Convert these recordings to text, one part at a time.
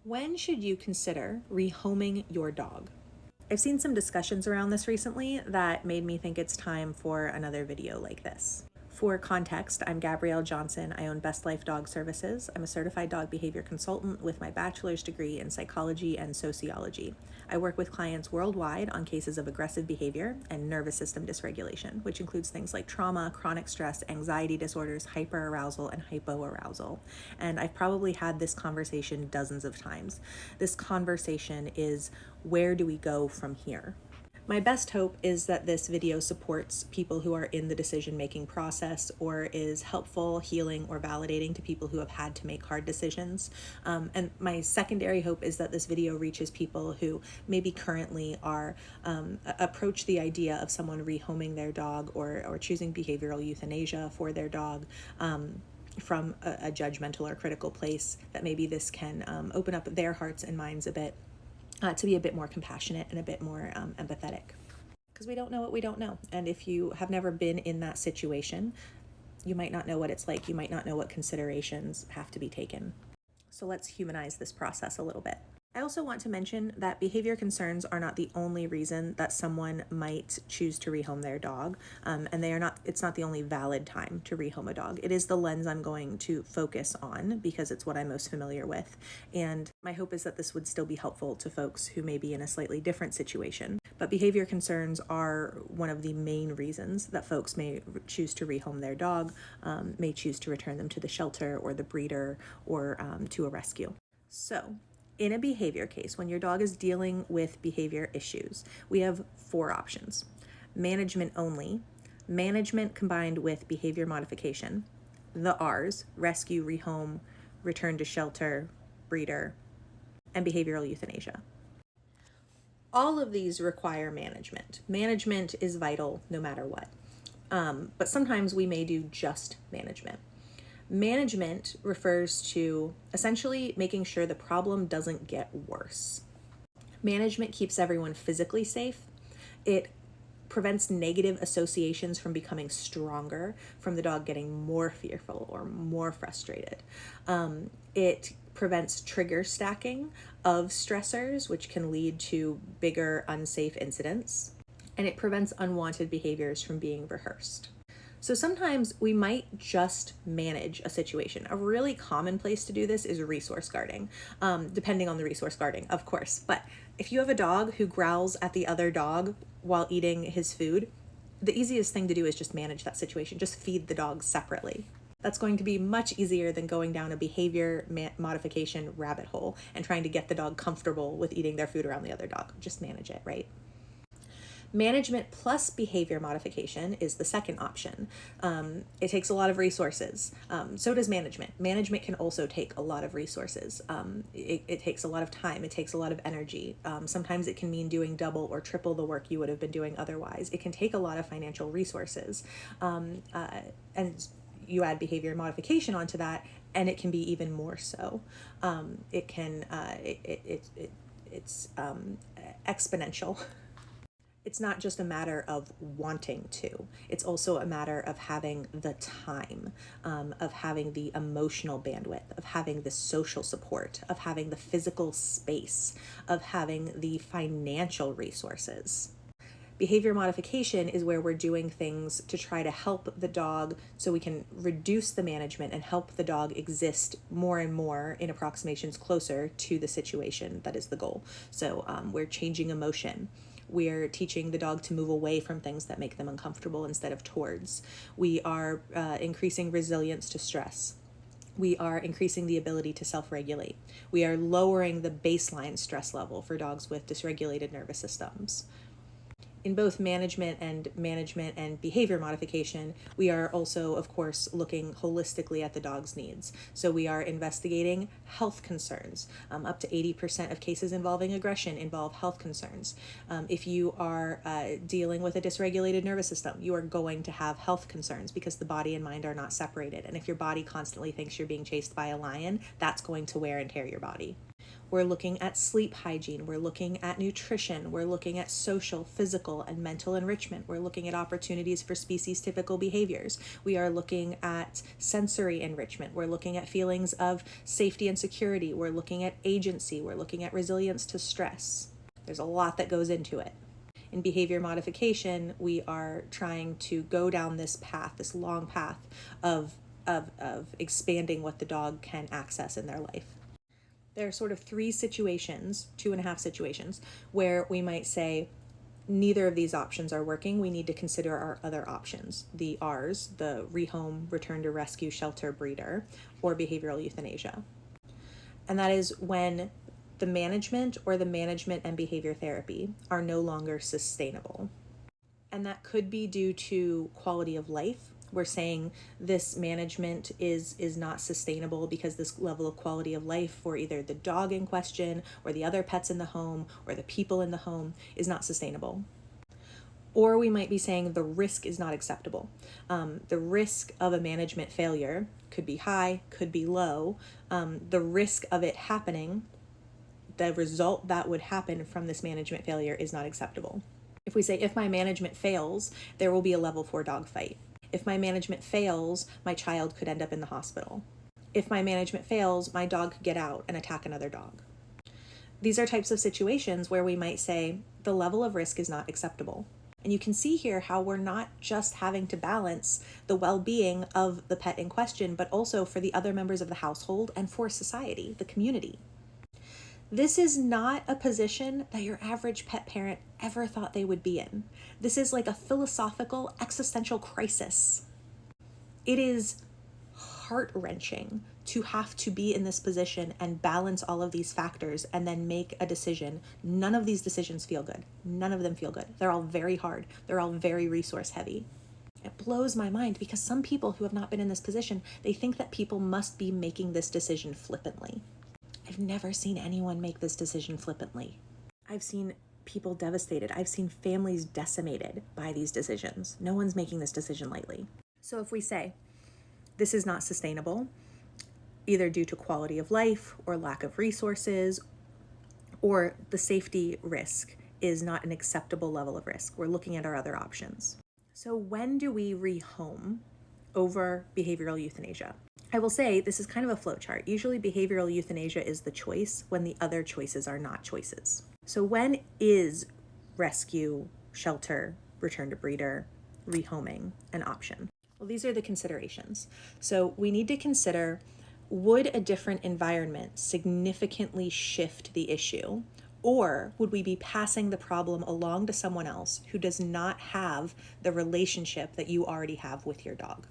When should you consider rehoming your dog? I've seen some discussions around this recently that made me think it's time for another video like this. For context, I'm Gabrielle Johnson. I own Best Life Dog Services. I'm a certified dog behavior consultant with my bachelor's degree in psychology and sociology. I work with clients worldwide on cases of aggressive behavior and nervous system dysregulation, which includes things like trauma, chronic stress, anxiety disorders, hyperarousal, and hypoarousal. And I've probably had this conversation dozens of times. This conversation is, where do we go from here? My best hope is that this video supports people who are in the decision-making process or is helpful, healing, or validating to people who have had to make hard decisions. And my secondary hope is that this video reaches people who maybe currently are approach the idea of someone rehoming their dog or choosing behavioral euthanasia for their dog from a judgmental or critical place, that maybe this can open up their hearts and minds a bit to be a bit more compassionate and a bit more empathetic. Because we don't know what we don't know. And if you have never been in that situation, you might not know what it's like. You might not know what considerations have to be taken. So let's humanize this process a little bit. I also want to mention that behavior concerns are not the only reason that someone might choose to rehome their dog, and it's not the only valid time to rehome a dog. It is the lens I'm going to focus on because it's what I'm most familiar with, and my hope is that this would still be helpful to folks who may be in a slightly different situation. But behavior concerns are one of the main reasons that folks may choose to rehome their dog, may choose to return them to the shelter or the breeder or to a rescue. So, in a behavior case, when your dog is dealing with behavior issues, we have 4 options. Management only, management combined with behavior modification, the R's, rescue, rehome, return to shelter, breeder, and behavioral euthanasia. All of these require management. Management is vital no matter what. But sometimes we may do just management. Management refers to essentially making sure the problem doesn't get worse. Management keeps everyone physically safe. It prevents negative associations from becoming stronger, from the dog getting more fearful or more frustrated. It prevents trigger stacking of stressors, which can lead to bigger unsafe incidents. And it prevents unwanted behaviors from being rehearsed. So sometimes we might just manage a situation. A really common place to do this is resource guarding, depending on the resource guarding, of course. But if you have a dog who growls at the other dog while eating his food, the easiest thing to do is just manage that situation. Just feed the dogs separately. That's going to be much easier than going down a behavior modification rabbit hole and trying to get the dog comfortable with eating their food around the other dog. Just manage it, right? Management plus behavior modification is the second option. It takes a lot of resources. So does management. Management can also take a lot of resources. It takes a lot of time. It takes a lot of energy. Sometimes it can mean doing double or triple the work you would have been doing otherwise. It can take a lot of financial resources. And you add behavior modification onto that, and it can be even more so. It's exponential. It's not just a matter of wanting to. It's also a matter of having the time, of having the emotional bandwidth, of having the social support, of having the physical space, of having the financial resources. Behavior modification is where we're doing things to try to help the dog so we can reduce the management and help the dog exist more and more in approximations closer to the situation that is the goal. So we're changing emotion. We're teaching the dog to move away from things that make them uncomfortable instead of towards. We are increasing resilience to stress. We are increasing the ability to self-regulate. We are lowering the baseline stress level for dogs with dysregulated nervous systems. In both management and behavior modification, we are also, of course, looking holistically at the dog's needs. So we are investigating health concerns. Up to 80% of cases involving aggression involve health concerns. If you are dealing with a dysregulated nervous system, you are going to have health concerns because the body and mind are not separated. And if your body constantly thinks you're being chased by a lion, that's going to wear and tear your body. We're looking at sleep hygiene. We're looking at nutrition. We're looking at social, physical, and mental enrichment. We're looking at opportunities for species typical behaviors. We are looking at sensory enrichment. We're looking at feelings of safety and security. We're looking at agency. We're looking at resilience to stress. There's a lot that goes into it. In behavior modification, we are trying to go down this path, this long path of expanding what the dog can access in their life. There are sort of 3 situations, 2.5 situations, where we might say neither of these options are working. We need to consider our other options, the R's, the rehome, return to rescue, shelter, breeder, or behavioral euthanasia. And that is when the management or the management and behavior therapy are no longer sustainable. And that could be due to quality of life. We're saying this management is not sustainable because this level of quality of life for either the dog in question or the other pets in the home or the people in the home is not sustainable. Or we might be saying the risk is not acceptable. The risk of a management failure could be high, could be low. The risk of it happening, the result that would happen from this management failure is not acceptable. If we say, if my management fails, there will be a level 4 dog fight. If my management fails, my child could end up in the hospital. If my management fails, my dog could get out and attack another dog. These are types of situations where we might say the level of risk is not acceptable. And you can see here how we're not just having to balance the well-being of the pet in question, but also for the other members of the household and for society, the community. This is not a position that your average pet parent ever thought they would be in. This is like a philosophical, existential crisis. It is heart-wrenching to have to be in this position and balance all of these factors and then make a decision. None of these decisions feel good. None of them feel good. They're all very hard. They're all very resource heavy. It blows my mind because some people who have not been in this position, they think that people must be making this decision flippantly. I've never seen anyone make this decision flippantly. I've seen people devastated. I've seen families decimated by these decisions. No one's making this decision lightly. So if we say this is not sustainable, either due to quality of life or lack of resources, or the safety risk is not an acceptable level of risk, we're looking at our other options. So when do we rehome over behavioral euthanasia? I will say this is kind of a flowchart. Usually behavioral euthanasia is the choice when the other choices are not choices. So when is rescue, shelter, return to breeder, rehoming an option? Well, these are the considerations. So we need to consider, would a different environment significantly shift the issue? Or would we be passing the problem along to someone else who does not have the relationship that you already have with your dog?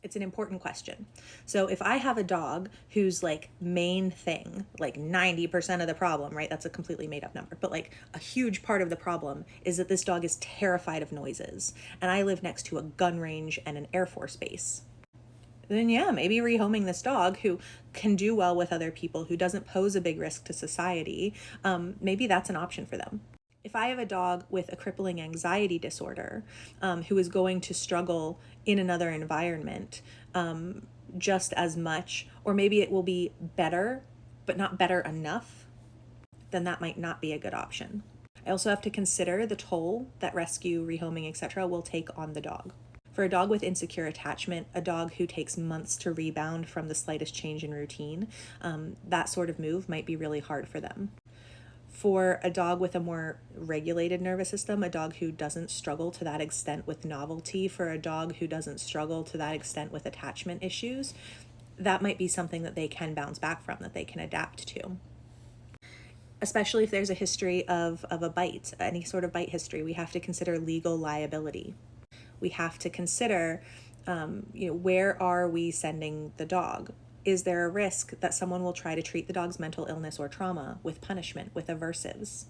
It's an important question. So if I have a dog whose like main thing, like 90% of the problem, right? That's a completely made up number, but like a huge part of the problem is that this dog is terrified of noises. And I live next to a gun range and an Air Force base. Then yeah, maybe rehoming this dog who can do well with other people, who doesn't pose a big risk to society, maybe that's an option for them. If I have a dog with a crippling anxiety disorder who is going to struggle in another environment just as much, or maybe it will be better, but not better enough, then that might not be a good option. I also have to consider the toll that rescue, rehoming, etc. will take on the dog. For a dog with insecure attachment, a dog who takes months to rebound from the slightest change in routine, that sort of move might be really hard for them. For a dog with a more regulated nervous system, a dog who doesn't struggle to that extent with novelty, for a dog who doesn't struggle to that extent with attachment issues, that might be something that they can bounce back from, that they can adapt to. Especially if there's a history of a bite, any sort of bite history, we have to consider legal liability. We have to consider, where are we sending the dog? Is there a risk that someone will try to treat the dog's mental illness or trauma with punishment, with aversives?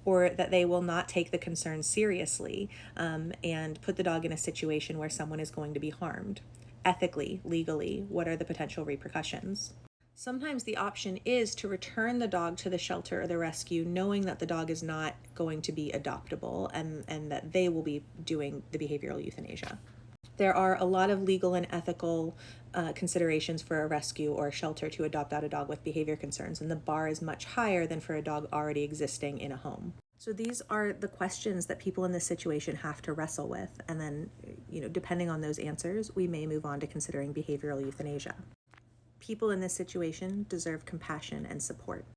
Or that they will not take the concern seriously and put the dog in a situation where someone is going to be harmed? Ethically, legally, what are the potential repercussions? Sometimes the option is to return the dog to the shelter or the rescue, knowing that the dog is not going to be adoptable and that they will be doing the behavioral euthanasia. There are a lot of legal and ethical considerations for a rescue or a shelter to adopt out a dog with behavior concerns, and the bar is much higher than for a dog already existing in a home. So these are the questions that people in this situation have to wrestle with, and then, depending on those answers, we may move on to considering behavioral euthanasia. People in this situation deserve compassion and support.